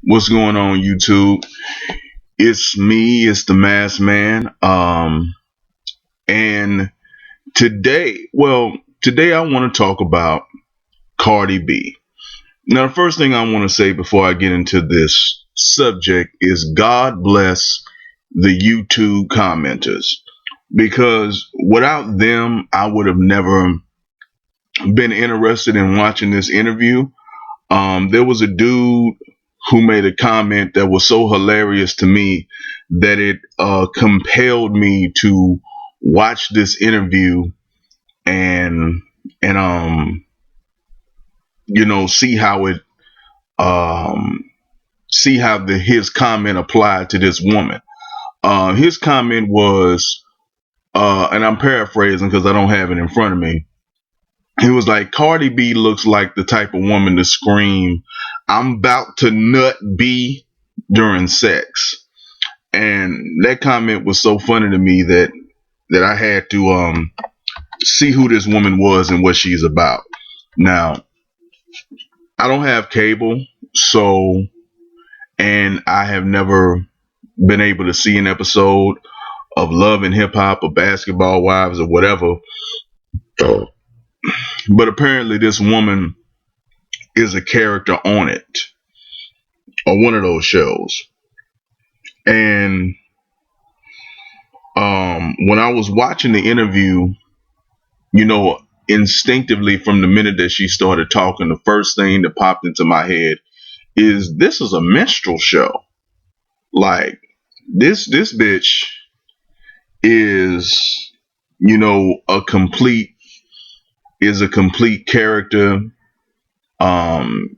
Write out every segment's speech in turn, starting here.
What's going on, YouTube? It's me, it's the Masked Man. And today I want to talk about Cardi B. Now, the first thing I want to say before I get into this subject is God bless the YouTube commenters, because without them, I would have never been interested in watching this interview. There was a dude who made a comment that was so hilarious to me that it compelled me to watch this interview and and see how it see how his comment applied to this woman. His comment was, and I'm paraphrasing because I don't have it in front of me. He was like, Cardi B looks like the type of woman to scream, "I'm about to nut B" during sex. And that comment was so funny to me that I had to see who this woman was and what she's about. Now, I don't have cable, and I have never been able to see an episode of Love and Hip Hop or Basketball Wives or whatever. But apparently this woman is a character on it, or one of those shows. And when I was watching the interview, instinctively from the minute that she started talking, the first thing that popped into my head is this is a minstrel show. Like this bitch is, a complete character.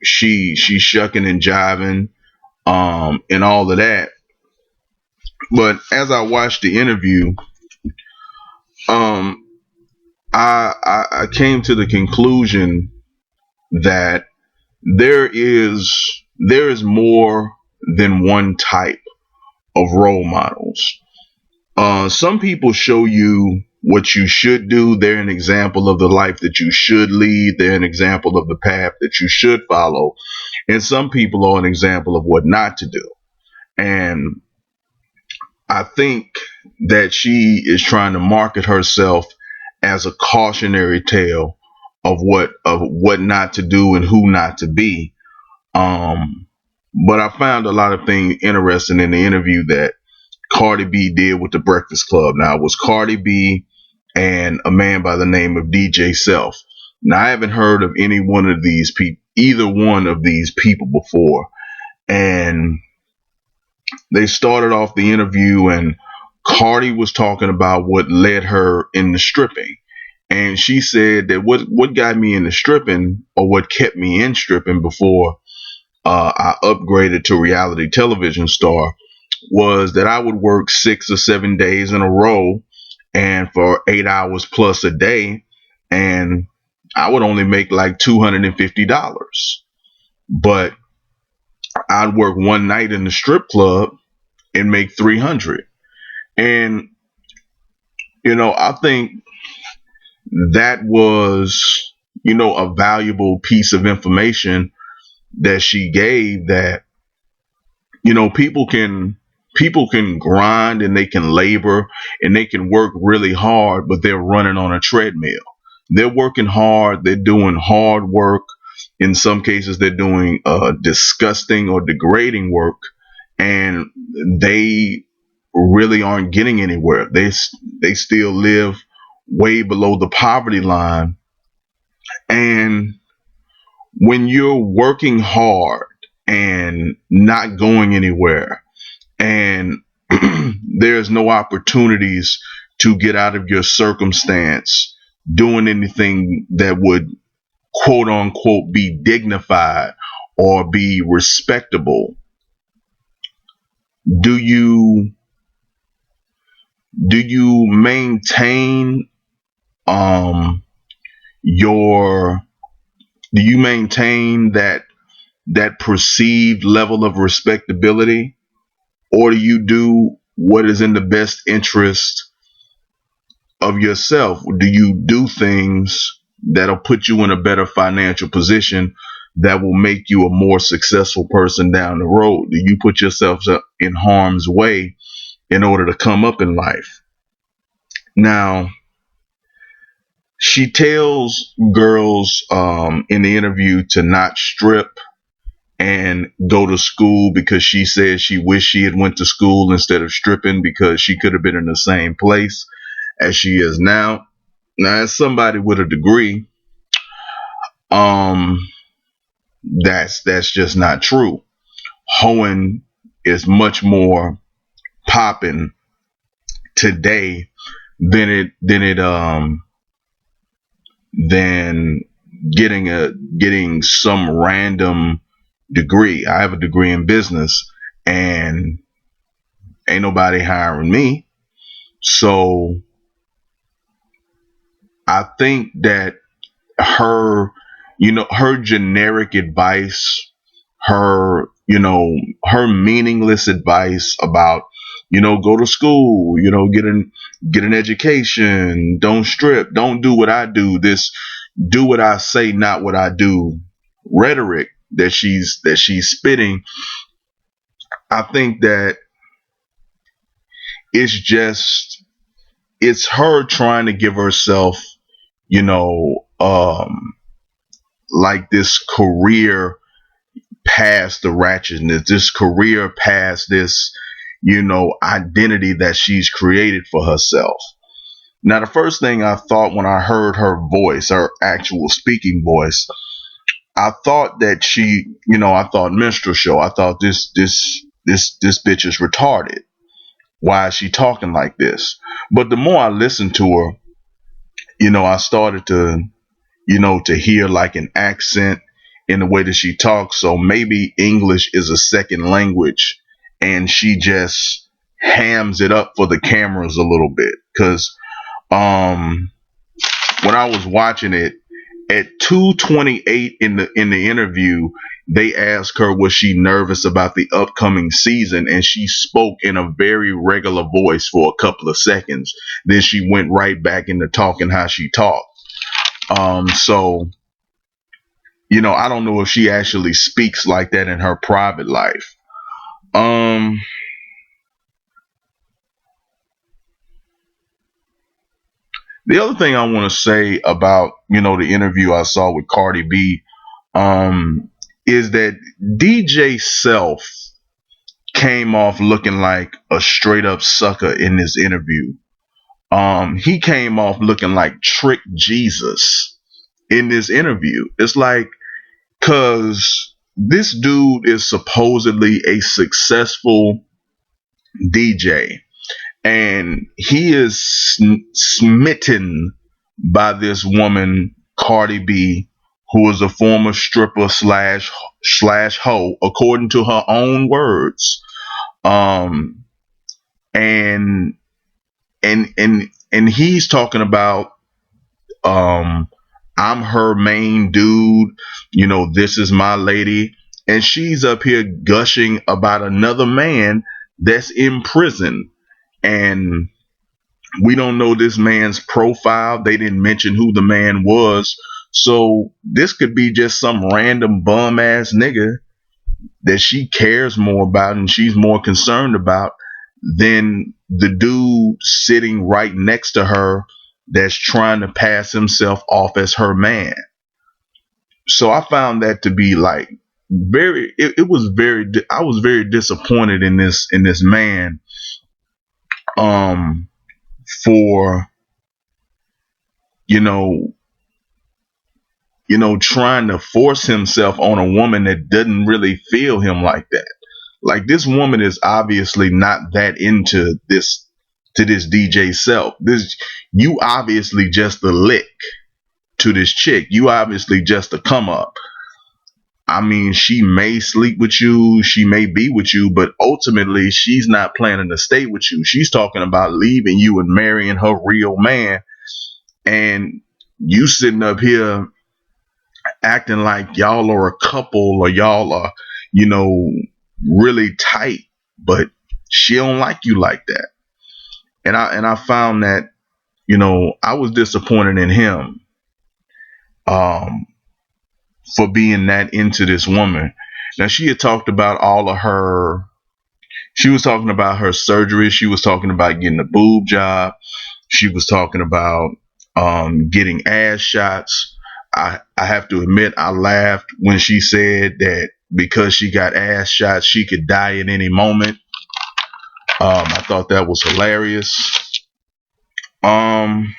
She's shucking and jiving, and all of that. But as I watched the interview, I came to the conclusion that there is more than one type of role models. Some people show you what you should do. They're an example of the life that you should lead. They're an example of the path that you should follow. And some people are an example of what not to do. And I think that she is trying to market herself as a cautionary tale of what not to do and who not to be. But I found a lot of things interesting in the interview that Cardi B did with the Breakfast Club. Now, it was Cardi B and a man by the name of DJ Self. Now, I haven't heard of any one of these people, either one of these people before. And they started off the interview, and Cardi was talking about what led her into stripping. And she said that what got me into stripping, or what kept me in stripping before I upgraded to reality television star, was that I would work 6 or 7 days in a row and for 8 hours plus a day, and I would only make like $250. But I'd work one night in the strip club and make $300. And I think that was a valuable piece of information that she gave, that people can grind and they can labor and they can work really hard, but they're running on a treadmill. They're working hard, they're doing hard work. In some cases they're doing disgusting or degrading work, and they really aren't getting anywhere. They still live way below the poverty line. And when you're working hard and not going anywhere, and there's no opportunities to get out of your circumstance doing anything that would quote unquote be dignified or be respectable, do you maintain your do you maintain that perceived level of respectability, or do you do what is in the best interest of yourself? Do you do things that'll put you in a better financial position that will make you a more successful person down the road? Do you put yourself in harm's way in order to come up in life? Now, she tells girls in the interview to not strip and go to school because she says she wished she had went to school instead of stripping because she could have been in the same place as she is now. Now, as somebody with a degree, um, that's just not true. Hoeing is much more popping today than getting some random degree. I have a degree in business and ain't nobody hiring me. So I think that her, her generic advice, her meaningless advice about, go to school, get an education, don't strip, don't do what I do, this, do what I say, not what I do, rhetoric that she's spitting. I think that it's her trying to give herself, you know, um, like this career past the ratchetness, this career past this, identity that she's created for herself. Now, the first thing I thought when I heard her voice, her actual speaking voice, I thought that I thought minstrel show. I thought this bitch is retarded. Why is she talking like this? But the more I listened to her, I started to hear like an accent in the way that she talks. So maybe English is a second language and she just hams it up for the cameras a little bit. Cause, when I was watching it at 2:28 in the interview, they asked her was she nervous about the upcoming season, and she spoke in a very regular voice for a couple of seconds. Then she went right back into talking how she talked. So I don't know if she actually speaks like that in her private life. Um, the other thing I want to say about the interview I saw with Cardi B, is that DJ Self came off looking like a straight up sucker in this interview. He came off looking like Trick Jesus in this interview. It's like, cause this dude is supposedly a successful DJ and he is smitten by this woman, Cardi B, who is a former stripper slash hoe, according to her own words. Um, and and he's talking about, um, I'm her main dude. This is my lady, and she's up here gushing about another man that's in prison, and we don't know this man's profile. They didn't mention who the man was. So this could be just some random bum ass nigga that she cares more about and she's more concerned about than the dude sitting right next to her that's trying to pass himself off as her man. So I found that to be like it was I was very disappointed in this man, um for you know trying to force himself on a woman that doesn't really feel him like that. Like, this woman is obviously not that into this DJ Self. You obviously just a lick to this chick. You obviously just a come up. I mean, she may sleep with you, she may be with you, but ultimately she's not planning to stay with you. She's talking about leaving you and marrying her real man. And you sitting up here acting like y'all are a couple or y'all are, really tight, but she don't like you like that. And I found that, I was disappointed in him, um, for being that into this woman. Now she had talked about all of her. She was talking about her surgery. She was talking about getting a boob job. She was talking about getting ass shots. I have to admit, I laughed when she said that because she got ass shots, she could die at any moment. I thought that was hilarious. Um,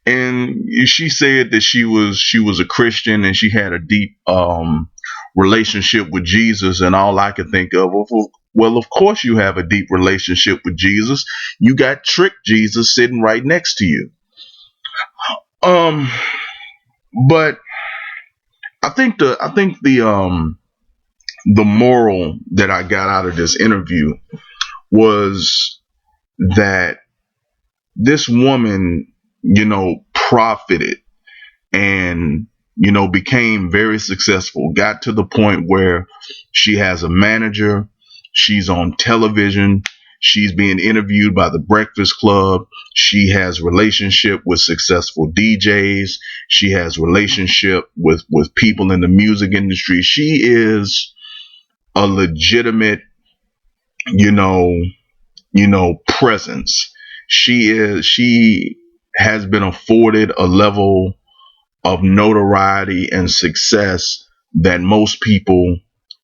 and she said that she was a Christian and she had a deep relationship with Jesus. And all I could think of, well, of course you have a deep relationship with Jesus. You got trick Jesus sitting right next to you. Um, but I think the moral that I got out of this interview was that this woman, profited and, became very successful, got to the point where she has a manager, she's on television, she's being interviewed by the Breakfast Club, she has relationship with successful DJs, she has relationship with people in the music industry. She is a legitimate, you know, presence. She has been afforded a level of notoriety and success that most people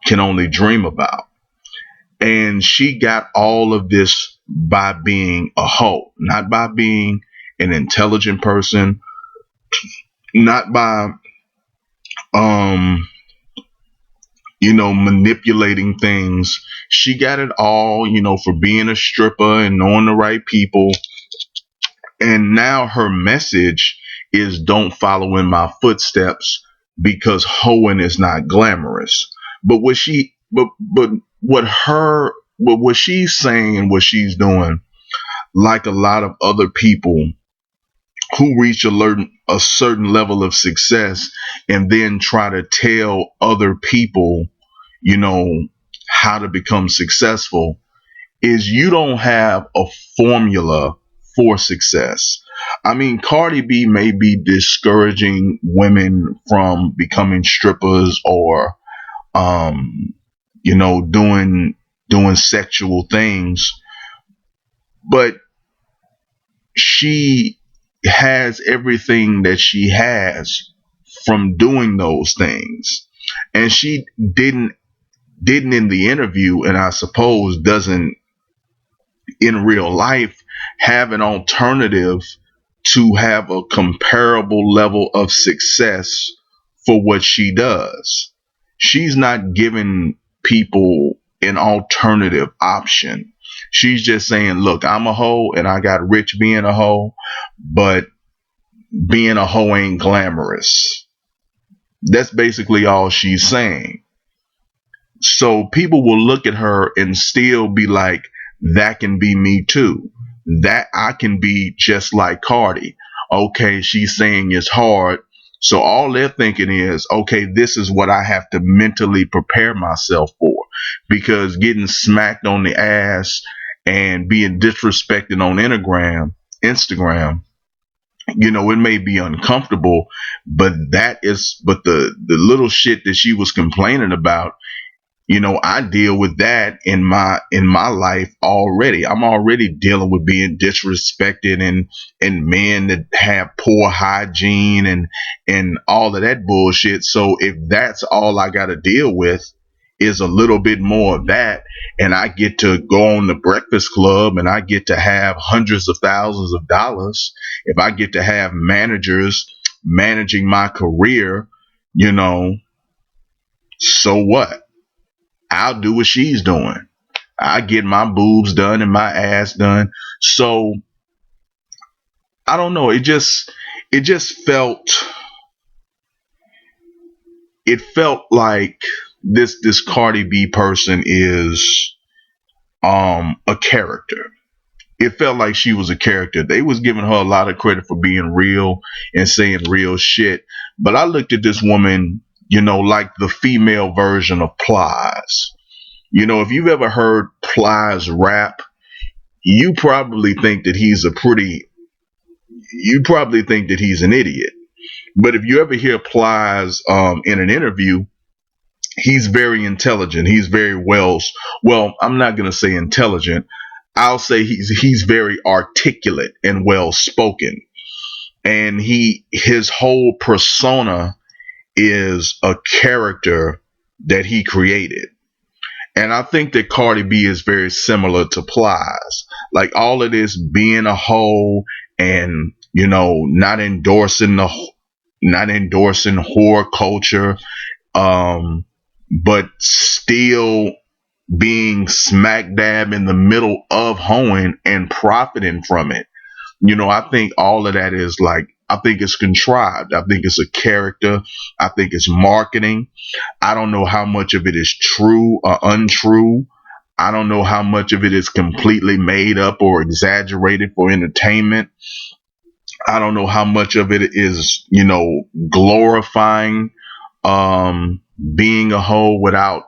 can only dream about. And she got all of this by being a hoe, not by being an intelligent person, not by um manipulating things. She got it all, for being a stripper and knowing the right people. And now her message is don't follow in my footsteps because hoeing is not glamorous. But what she's saying and what she's doing, like a lot of other people who reach a certain level of success and then try to tell other people, you know, how to become successful, is you don't have a formula for success. I mean, Cardi B may be discouraging women from becoming strippers or, doing sexual things, but she has everything that she has from doing those things, and she didn't in the interview, and I suppose doesn't in real life have an alternative to have a comparable level of success for what she does. She's not giving people an alternative option. She's just saying, look, I'm a hoe and I got rich being a hoe, but being a hoe ain't glamorous. That's basically all she's saying. So people will look at her and still be like, that can be me too. That I can be just like Cardi. Okay, she's saying it's hard. So all they're thinking is, okay, this is what I have to mentally prepare myself for. Because getting smacked on the ass and being disrespected on Instagram, it may be uncomfortable, but the little shit that she was complaining about, I deal with that in my life already. I'm already dealing with being disrespected and men that have poor hygiene and all of that bullshit. So if that's all I got to deal with is a little bit more of that, and I get to go on the Breakfast Club and I get to have hundreds of thousands of dollars, if I get to have managers managing my career, so what? I'll do what she's doing. I get my boobs done and my ass done. So I don't know. It just felt like this Cardi B person is a character. It felt like she was a character. They was giving her a lot of credit for being real and saying real shit. But I looked at this woman, like the female version of Plies. If you've ever heard Plies rap, you probably think that he's an idiot. But if you ever hear Plies in an interview, he's very intelligent. He's very well, I'm not going to say intelligent. I'll say he's very articulate and well spoken. And his whole persona is a character that he created. And I think that Cardi B is very similar to Plies. Like all of this being a hoe and, not endorsing whore culture, but still being smack dab in the middle of hoeing and profiting from it. I think all of that is I think it's contrived. I think it's a character. I think it's marketing. I don't know how much of it is true or untrue. I don't know how much of it is completely made up or exaggerated for entertainment. I don't know how much of it is, glorifying being a hoe without,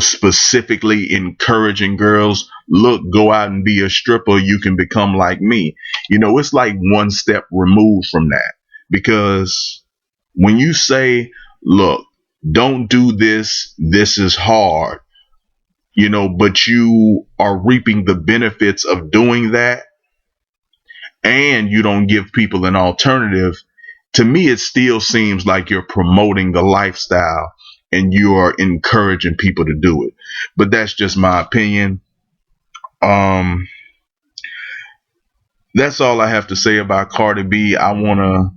specifically encouraging girls, look, go out and be a stripper. You can become like me. It's like one step removed from that, because when you say, look, don't do this, this is hard, but you are reaping the benefits of doing that, and you don't give people an alternative, to me, it still seems like you're promoting the lifestyle and you are encouraging people to do it. But that's just my opinion. Um, that's all I have to say about Cardi B. I want to,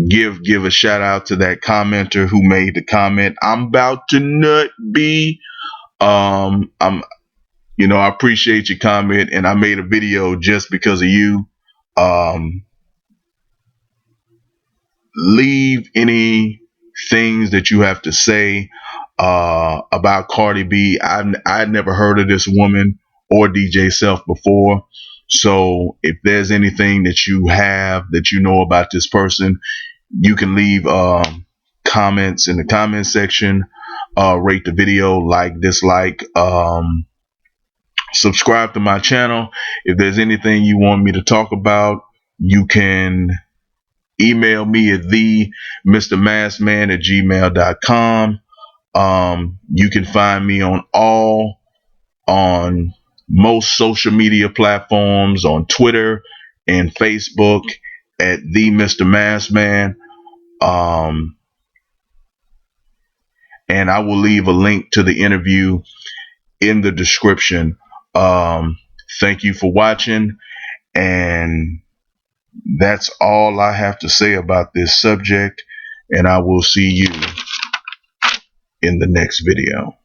give a shout out to that commenter who made the comment, "I'm about to nut B." I'm I appreciate your comment, and I made a video just because of you. Um, leave any things that you have to say about Cardi B. I'd never heard of this woman or DJ Self before. So if there's anything that you have that you know about this person, you can leave comments in the comment section. Rate the video, like, dislike, subscribe to my channel. If there's anything you want me to talk about, you can email me at themrmassman@gmail.com. You can find me on most social media platforms, on Twitter and Facebook at the Mr. Massman. And I will leave a link to the interview in the description. Thank you for watching, and that's all I have to say about this subject, and I will see you in the next video.